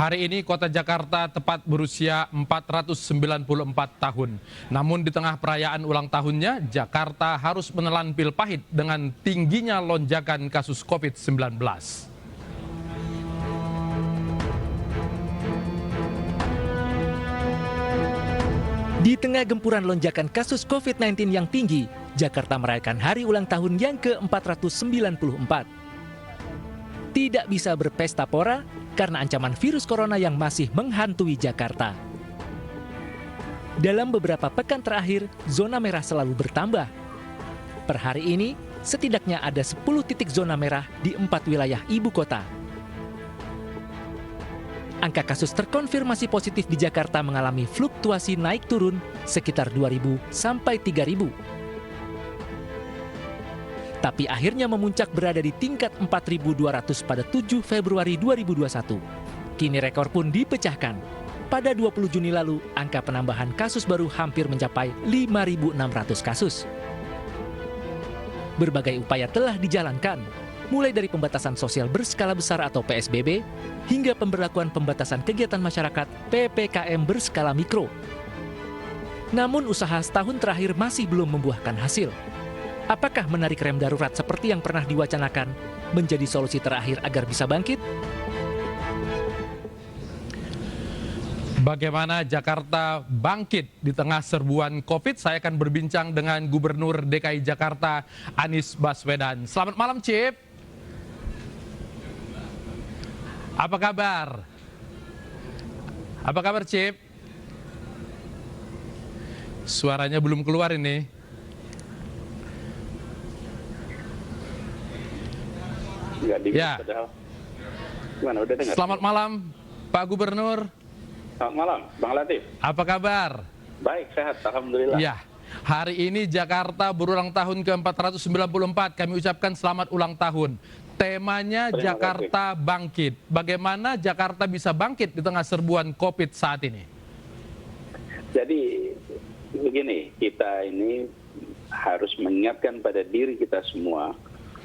Hari ini kota Jakarta tepat berusia 494 tahun. Namun di tengah perayaan ulang tahunnya, Jakarta harus menelan pil pahit dengan tingginya lonjakan kasus COVID-19. Di tengah gempuran lonjakan kasus COVID-19 yang tinggi, Jakarta merayakan hari ulang tahun yang ke-494. Tidak bisa berpesta pora karena ancaman virus corona yang masih menghantui Jakarta. Dalam beberapa pekan terakhir, zona merah selalu bertambah. Per hari ini, setidaknya ada 10 titik zona merah di 4 wilayah ibu kota. Angka kasus terkonfirmasi positif di Jakarta mengalami fluktuasi naik turun sekitar 2.000 sampai 3.000. Tapi akhirnya memuncak berada di tingkat 4.200 pada 7 Februari 2021. Kini rekor pun dipecahkan. Pada 20 Juni lalu, angka penambahan kasus baru hampir mencapai 5.600 kasus. Berbagai upaya telah dijalankan, mulai dari pembatasan sosial berskala besar atau PSBB, hingga pemberlakuan pembatasan kegiatan masyarakat PPKM berskala mikro. Namun usaha setahun terakhir masih belum membuahkan hasil. Apakah menarik rem darurat seperti yang pernah diwacanakan menjadi solusi terakhir agar bisa bangkit? Bagaimana Jakarta bangkit di tengah serbuan COVID? Saya akan berbincang dengan Gubernur DKI Jakarta, Anies Baswedan. Selamat malam, Cip. Apa kabar? Apa kabar, Cip? Suaranya belum keluar ini. Ya. Gimana, udah dengar? Selamat malam, Pak Gubernur. Selamat malam, Bang Latif. Apa kabar? Baik, sehat, alhamdulillah. Ya, hari ini Jakarta berulang tahun ke-494. Kami ucapkan selamat ulang tahun. Temanya Terima Jakarta bangkit. Bagaimana Jakarta bisa bangkit di tengah serbuan COVID saat ini? Jadi begini, kita ini harus mengingatkan pada diri kita semua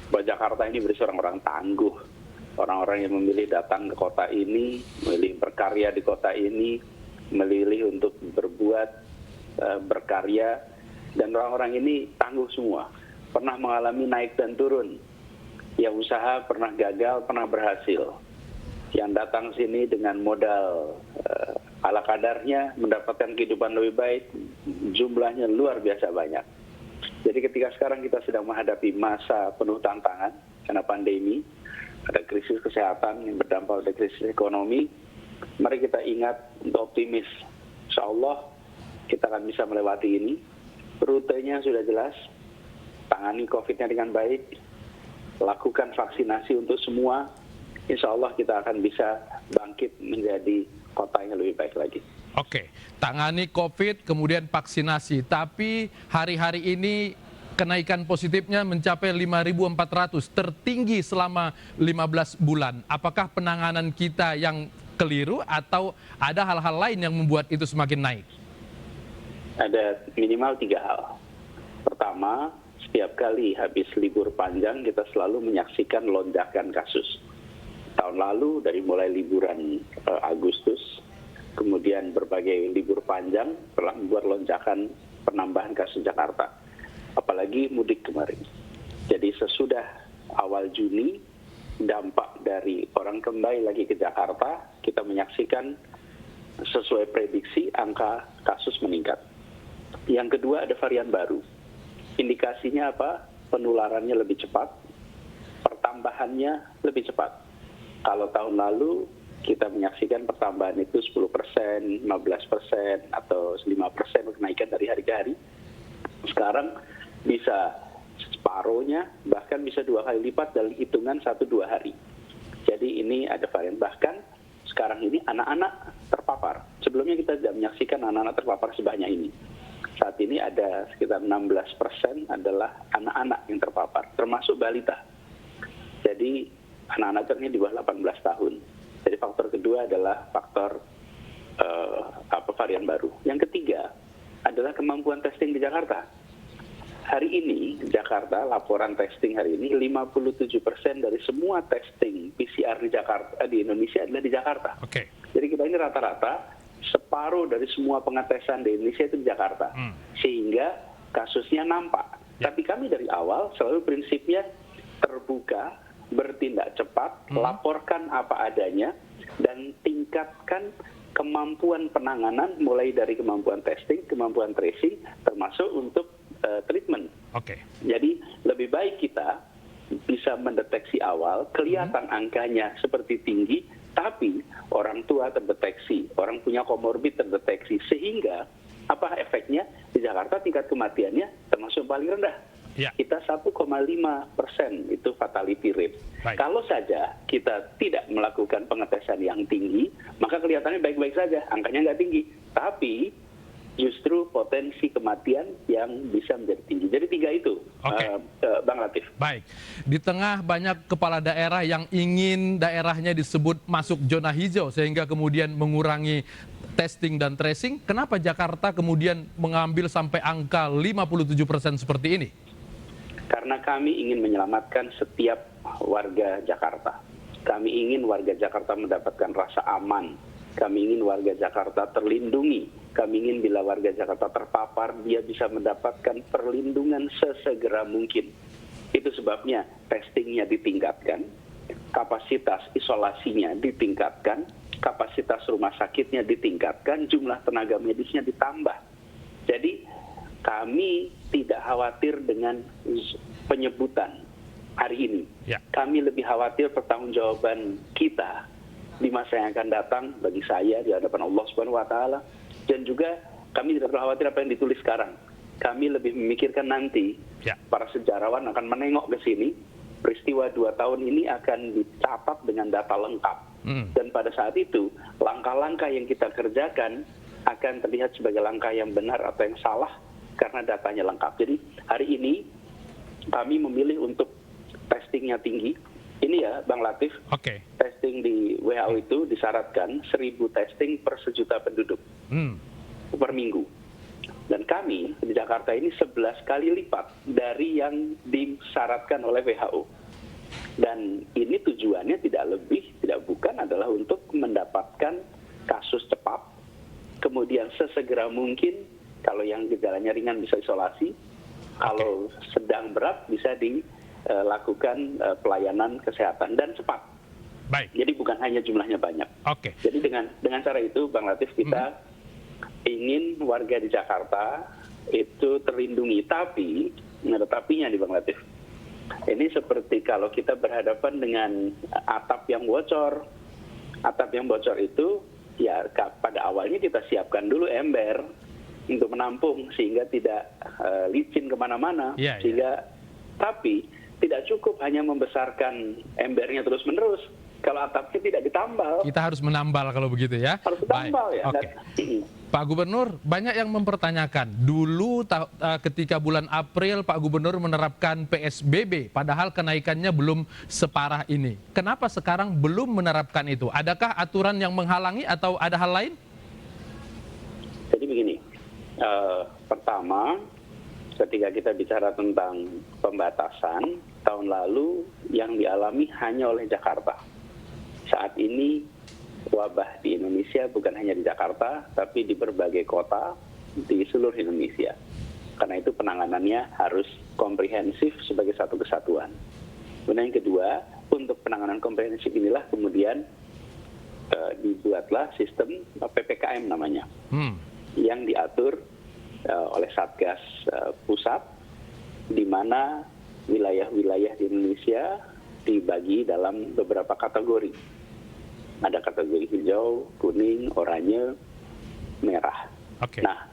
bahwa Jakarta ini berisi orang-orang tangguh. Orang-orang yang memilih datang ke kota ini, memilih berkarya di kota ini, memilih untuk berbuat, berkarya, dan orang-orang ini tangguh semua. Pernah mengalami naik dan turun. Yang usaha pernah gagal, pernah berhasil. Yang datang sini dengan modal ala kadarnya, mendapatkan kehidupan lebih baik, jumlahnya luar biasa banyak. Jadi ketika sekarang kita sedang menghadapi masa penuh tantangan karena pandemi, ada krisis kesehatan yang berdampak pada krisis ekonomi, mari kita ingat untuk optimis. Insya Allah kita akan bisa melewati ini. Rutenya sudah jelas, tangani COVID-nya dengan baik, lakukan vaksinasi untuk semua, insya Allah kita akan bisa bangkit menjadi kota yang lebih baik lagi. Oke, tangani COVID, kemudian vaksinasi. Tapi hari-hari ini kenaikan positifnya mencapai 5.400, tertinggi selama 15 bulan. Apakah penanganan kita yang keliru atau ada hal-hal lain yang membuat itu semakin naik? Ada minimal 3 hal. Pertama, setiap kali habis libur panjang kita selalu menyaksikan lonjakan kasus. Tahun lalu dari mulai liburan Agustus, kemudian berbagai libur panjang telah membuat lonjakan penambahan kasus Jakarta. Apalagi mudik kemarin. Jadi sesudah awal Juni, dampak dari orang kembali lagi ke Jakarta, kita menyaksikan sesuai prediksi angka kasus meningkat. Yang kedua ada varian baru. Indikasinya apa? Penularannya lebih cepat, pertambahannya lebih cepat. Kalau tahun lalu kita menyaksikan pertambahan itu 10%, 15%, atau 5% kenaikan dari hari ke hari. Sekarang bisa separuhnya, bahkan bisa 2 kali lipat dalam hitungan 1-2 hari. Jadi ini ada varian. Bahkan sekarang ini anak-anak terpapar. Sebelumnya kita tidak menyaksikan anak-anak terpapar sebanyak ini. Saat ini ada sekitar 16% adalah anak-anak yang terpapar, termasuk balita. Jadi anak-anak ini di bawah 18 tahun. Jadi faktor kedua adalah faktor varian baru. Yang ketiga adalah kemampuan testing di Jakarta. Hari ini Jakarta, laporan testing hari ini 57% dari semua testing PCR di Jakarta, di Indonesia adalah di Jakarta. Oke. Jadi kita ini rata-rata separuh dari semua pengetesan di Indonesia itu di Jakarta. Sehingga kasusnya nampak. Tapi kami dari awal selalu prinsipnya terbuka, bertindak cepat, laporkan apa adanya, dan tingkatkan kemampuan penanganan mulai dari kemampuan testing, kemampuan tracing, termasuk untuk treatment. Oke. Jadi lebih baik kita bisa mendeteksi awal, kelihatan angkanya seperti tinggi, tapi orang tua terdeteksi, orang punya komorbid terdeteksi, sehingga apa efeknya di Jakarta tingkat kematiannya termasuk paling rendah. Ya. Kita 1,5% itu fatality rate. Baik. Kalau saja kita tidak melakukan pengetesan yang tinggi, maka kelihatannya baik-baik saja, angkanya nggak tinggi. Tapi justru potensi kematian yang bisa menjadi tinggi. Jadi 3 itu, Bang Latif. Baik, di tengah banyak kepala daerah yang ingin daerahnya disebut masuk zona hijau sehingga kemudian mengurangi testing dan tracing, kenapa Jakarta kemudian mengambil sampai angka 57% seperti ini? Karena kami ingin menyelamatkan setiap warga Jakarta. Kami ingin warga Jakarta mendapatkan rasa aman. Kami ingin warga Jakarta terlindungi. Kami ingin bila warga Jakarta terpapar, dia bisa mendapatkan perlindungan sesegera mungkin. Itu sebabnya testingnya ditingkatkan, kapasitas isolasinya ditingkatkan, kapasitas rumah sakitnya ditingkatkan, jumlah tenaga medisnya ditambah. Jadi kami tidak khawatir dengan penyebutan hari ini. Ya. Kami lebih khawatir pertanggungjawaban kita di masa yang akan datang bagi saya di hadapan Allah Subhanahu wa taala, dan juga kami tidak terlalu khawatir apa yang ditulis sekarang. Kami lebih memikirkan nanti para sejarawan akan menengok ke sini, peristiwa 2 tahun ini akan dicatat dengan data lengkap. Dan pada saat itu, langkah-langkah yang kita kerjakan akan terlihat sebagai langkah yang benar atau yang salah karena datanya lengkap. Jadi hari ini kami memilih untuk testingnya tinggi. Ini ya Bang Latif, testing di WHO itu disyaratkan 1.000 testing per sejuta penduduk per minggu. Dan kami di Jakarta ini 11 kali lipat dari yang disyaratkan oleh WHO. Dan ini tujuannya tidak lebih, tidak bukan adalah untuk mendapatkan kasus cepat, kemudian sesegera mungkin. Kalau yang gejalanya ringan bisa isolasi, kalau sedang berat bisa dilakukan pelayanan kesehatan dan cepat. Baik. Jadi bukan hanya jumlahnya banyak. Jadi dengan cara itu, Bang Latif, kita ingin warga di Jakarta itu terlindungi. Tapi, ada tapinya nih Bang Latif. Ini seperti kalau kita berhadapan dengan atap yang bocor. Atap yang bocor itu, ya pada awalnya kita siapkan dulu ember untuk menampung sehingga tidak licin kemana-mana. Tapi tidak cukup hanya membesarkan embernya terus-menerus. Kalau atapnya tidak ditambal. Kita harus menambal kalau begitu ya. Harus ditambal ya. Pak Gubernur, banyak yang mempertanyakan. Dulu ketika bulan April Pak Gubernur menerapkan PSBB, padahal kenaikannya belum separah ini. Kenapa sekarang belum menerapkan itu? Adakah aturan yang menghalangi atau ada hal lain? Jadi begini. Pertama, ketika kita bicara tentang pembatasan, tahun lalu yang dialami hanya oleh Jakarta. Saat ini wabah di Indonesia bukan hanya di Jakarta, tapi di berbagai kota di seluruh Indonesia. Karena itu penanganannya harus komprehensif sebagai satu kesatuan. Kemudian yang kedua, untuk penanganan komprehensif inilah kemudian dibuatlah sistem PPKM namanya. Yang diatur oleh Satgas Pusat, di mana wilayah-wilayah di Indonesia dibagi dalam beberapa kategori. Ada kategori hijau, kuning, oranye, merah. Nah,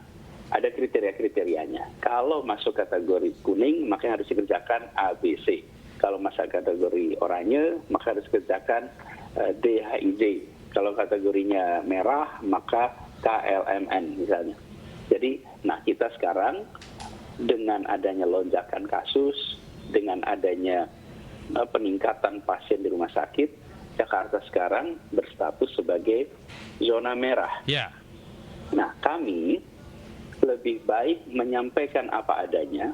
ada kriteria-kriterianya. Kalau masuk kategori kuning, maka harus dikerjakan ABC. Kalau masuk kategori oranye, maka harus dikerjakan DHIJ. Kalau kategorinya merah, maka KLMN misalnya. Jadi, nah kita sekarang dengan adanya lonjakan kasus, dengan adanya peningkatan pasien di rumah sakit, Jakarta sekarang berstatus sebagai zona merah. Nah, kami lebih baik menyampaikan apa adanya,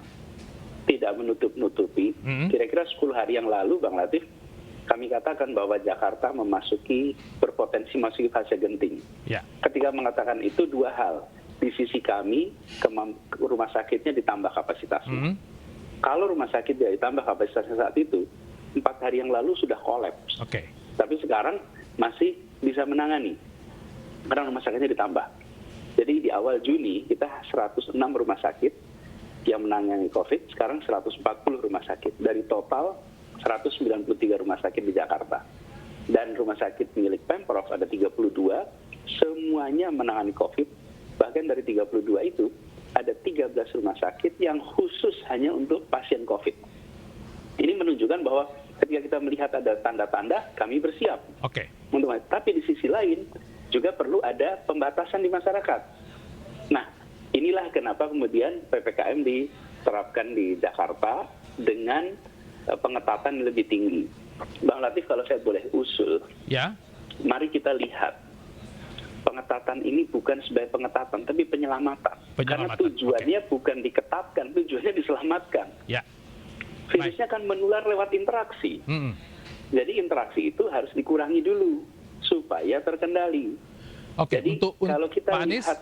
tidak menutup-nutupi. Kira-kira 10 hari yang lalu, Bang Latif, kami katakan bahwa Jakarta berpotensi memasuki fase genting. Ya. Ketika mengatakan itu dua hal, di sisi kami rumah sakitnya ditambah kapasitasnya. Kalau rumah sakit tidak ditambah kapasitasnya saat itu, 4 hari yang lalu sudah kolaps. Oke. Tapi sekarang masih bisa menangani karena rumah sakitnya ditambah. Jadi di awal Juni kita 106 rumah sakit yang menangani COVID, sekarang 140 rumah sakit dari total 193 rumah sakit di Jakarta. Dan rumah sakit milik Pemprov ada 32, semuanya menangani COVID. Bahkan dari 32 itu, ada 13 rumah sakit yang khusus hanya untuk pasien COVID. Ini menunjukkan bahwa ketika kita melihat ada tanda-tanda, kami bersiap. Oke. Tapi di sisi lain, juga perlu ada pembatasan di masyarakat. Nah, inilah kenapa kemudian PPKM diterapkan di Jakarta dengan pengetatan yang lebih tinggi. Bang Latif, kalau saya boleh usul, Ya. mari kita lihat pengetatan ini bukan sebagai pengetatan, tapi penyelamatan. Karena tujuannya bukan diketatkan, tujuannya diselamatkan. Ya. Virusnya kan menular lewat interaksi. Jadi interaksi itu harus dikurangi dulu supaya terkendali. Oke. Jadi Untuk kalau kita Pak Anies, lihat,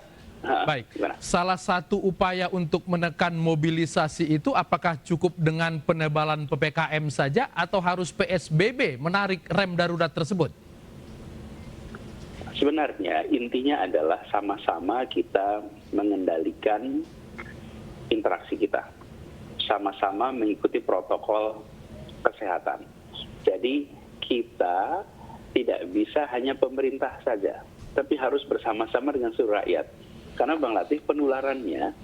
baik. gimana? Salah satu upaya untuk menekan mobilisasi itu apakah cukup dengan penebalan PPKM saja atau harus PSBB menarik rem darurat tersebut? Sebenarnya intinya adalah sama-sama kita mengendalikan interaksi kita. Sama-sama mengikuti protokol kesehatan. Jadi kita tidak bisa hanya pemerintah saja, tapi harus bersama-sama dengan seluruh rakyat. Karena Bang Latif, penularannya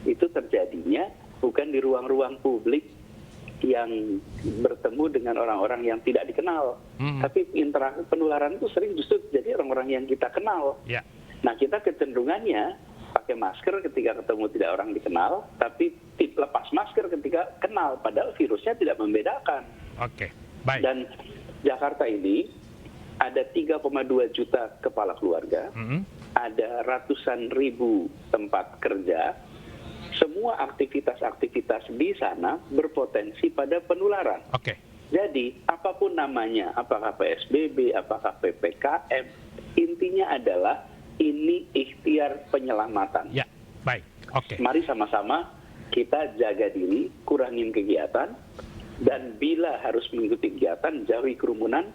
itu terjadinya bukan di ruang-ruang publik yang bertemu dengan orang-orang yang tidak dikenal. Tapi penularan itu sering justru jadi orang-orang yang kita kenal. Ya. Nah, kita kecenderungannya pakai masker ketika ketemu tidak orang dikenal, tapi lepas masker ketika kenal, padahal virusnya tidak membedakan. Oke. Baik. Dan Jakarta ini ada 3,2 juta kepala keluarga, ada ratusan ribu tempat kerja, semua aktivitas-aktivitas di sana berpotensi pada penularan. Oke. Jadi, apapun namanya, apakah PSBB, apakah PPKM, intinya adalah ini ikhtiar penyelamatan. Ya. Baik. Oke. Mari sama-sama kita jaga diri, kurangin kegiatan, dan bila harus mengikuti kegiatan, jauhi kerumunan,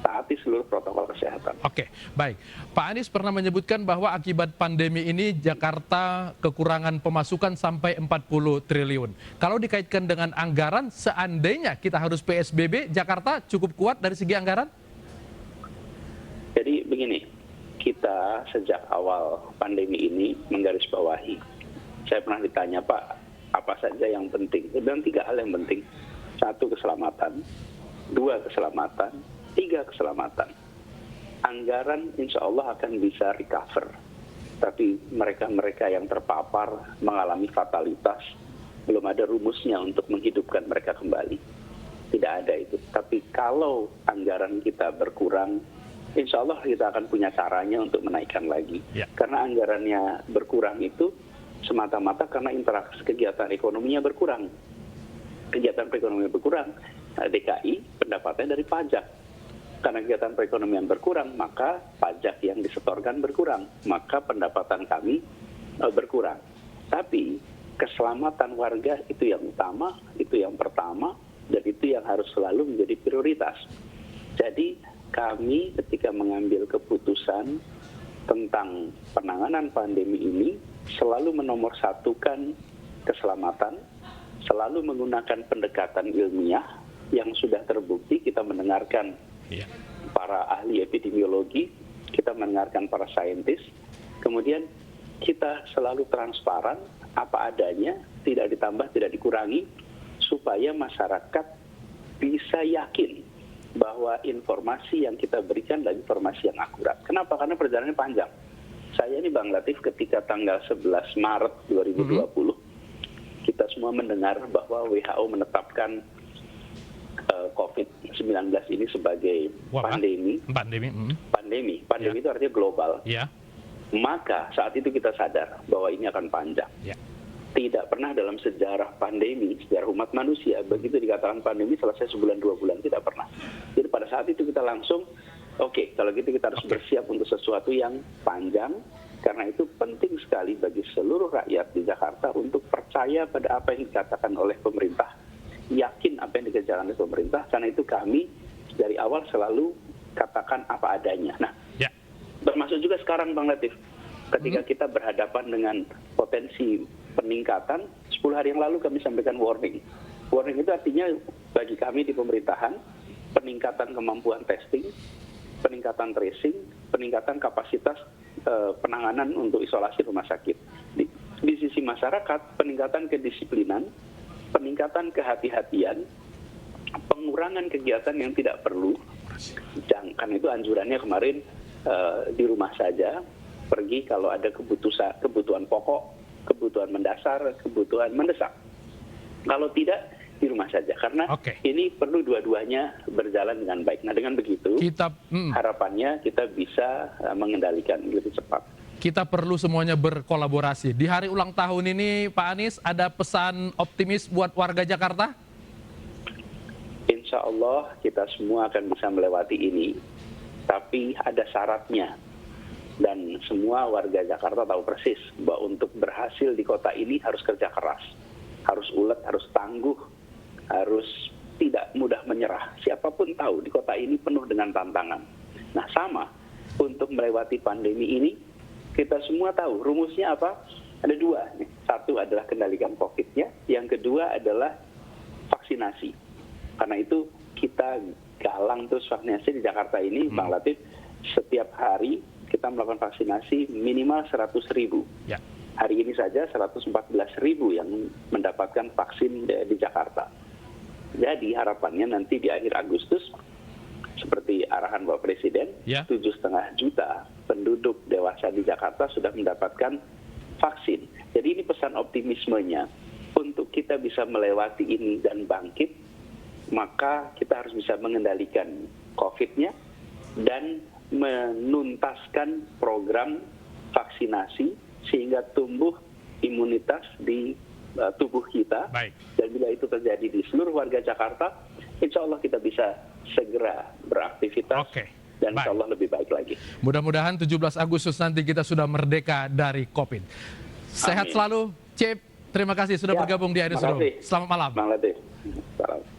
taati seluruh protokol kesehatan. Oke, baik. Pak Anies pernah menyebutkan bahwa akibat pandemi ini Jakarta kekurangan pemasukan sampai 40 triliun. Kalau dikaitkan dengan anggaran, seandainya kita harus PSBB, Jakarta cukup kuat dari segi anggaran? Jadi begini, kita sejak awal pandemi ini menggarisbawahi. Saya pernah ditanya, Pak, apa saja yang penting? Saya bilang 3 hal yang penting. 1, keselamatan. 2, keselamatan. 3, keselamatan. Anggaran insya Allah akan bisa recover. Tapi mereka-mereka yang terpapar mengalami fatalitas, belum ada rumusnya untuk menghidupkan mereka kembali. Tidak ada itu. Tapi kalau anggaran kita berkurang, insya Allah kita akan punya caranya untuk menaikkan lagi. Ya. Karena anggarannya berkurang itu semata-mata karena interaksi kegiatan ekonominya berkurang. Kegiatan perekonomian berkurang, DKI pendapatannya dari pajak. Karena kegiatan perekonomian berkurang, maka pajak yang disetorkan berkurang, maka pendapatan kami berkurang. Tapi keselamatan warga itu yang utama, itu yang pertama, dan itu yang harus selalu menjadi prioritas. Jadi kami ketika mengambil keputusan tentang penanganan pandemi ini, selalu menomorsatukan keselamatan, selalu menggunakan pendekatan ilmiah yang sudah terbukti. Kita mendengarkan para ahli epidemiologi, kita mendengarkan para saintis, kemudian kita selalu transparan, apa adanya, tidak ditambah, tidak dikurangi, supaya masyarakat bisa yakin bahwa informasi yang kita berikan adalah informasi yang akurat. Kenapa? Karena perjalanannya panjang. Saya ini Bang Latif ketika tanggal 11 Maret 2020, kita semua mendengar bahwa WHO menetapkan COVID-19 ini sebagai pandemi. Pandemi Ya. itu artinya global. Ya. Maka saat itu kita sadar bahwa ini akan panjang. Ya. Tidak pernah dalam sejarah pandemi, sejarah umat manusia, begitu dikatakan pandemi selesai sebulan 2 bulan, tidak pernah. Jadi pada saat itu kita langsung, oke, kalau gitu kita harus bersiap untuk sesuatu yang panjang, karena itu penting sekali bagi seluruh rakyat di Jakarta untuk percaya pada apa yang dikatakan oleh pemerintah, yakin apa yang dikerjakan oleh pemerintah, karena itu kami dari awal selalu katakan apa adanya. Nah, Ya. termasuk juga sekarang Bang Latif, ketika kita berhadapan dengan potensi peningkatan, 10 hari yang lalu kami sampaikan warning. Warning itu artinya bagi kami di pemerintahan, peningkatan kemampuan testing, peningkatan tracing, peningkatan kapasitas penanganan untuk isolasi rumah sakit. Di sisi masyarakat, peningkatan kedisiplinan, peningkatan kehati-hatian, pengurangan kegiatan yang tidak perlu. Kan itu anjurannya kemarin di rumah saja, pergi kalau ada kebutuhan pokok, kebutuhan mendasar, kebutuhan mendesak. Kalau tidak, di rumah saja. Karena ini perlu dua-duanya berjalan dengan baik. Nah, dengan begitu, harapannya kita bisa mengendalikan lebih cepat. Kita perlu semuanya berkolaborasi. Di hari ulang tahun ini, Pak Anies, ada pesan optimis buat warga Jakarta? Insya Allah kita semua akan bisa melewati ini, tapi ada syaratnya. Dan semua warga Jakarta tahu persis bahwa untuk berhasil di kota ini harus kerja keras, harus ulet, harus tangguh, harus tidak mudah menyerah. Siapapun tahu di kota ini penuh dengan tantangan. Nah, sama untuk melewati pandemi ini, kita semua tahu rumusnya apa? Ada dua. Satu adalah kendalikan COVID-nya, yang kedua adalah vaksinasi. Karena itu kita galang terus vaksinasi di Jakarta ini, Bang Latif, setiap hari kita melakukan vaksinasi minimal 100.000. Ya. Hari ini saja 114.000 yang mendapatkan vaksin di Jakarta. Jadi harapannya nanti di akhir Agustus, seperti arahan Bapak Presiden, 7,5 juta penduduk dewasa di Jakarta sudah mendapatkan vaksin. Jadi ini pesan optimismenya. Untuk kita bisa melewati ini dan bangkit, maka kita harus bisa mengendalikan COVID-nya dan menuntaskan program vaksinasi sehingga tumbuh imunitas di tubuh kita. Baik. Dan bila itu terjadi di seluruh warga Jakarta, insya Allah kita bisa segera beraktivitas dan insya Allah lebih baik lagi. Mudah-mudahan 17 Agustus nanti kita sudah merdeka dari COVID. Sehat selalu, Cip. Terima kasih sudah bergabung di Air Seru. Selamat malam. Salam.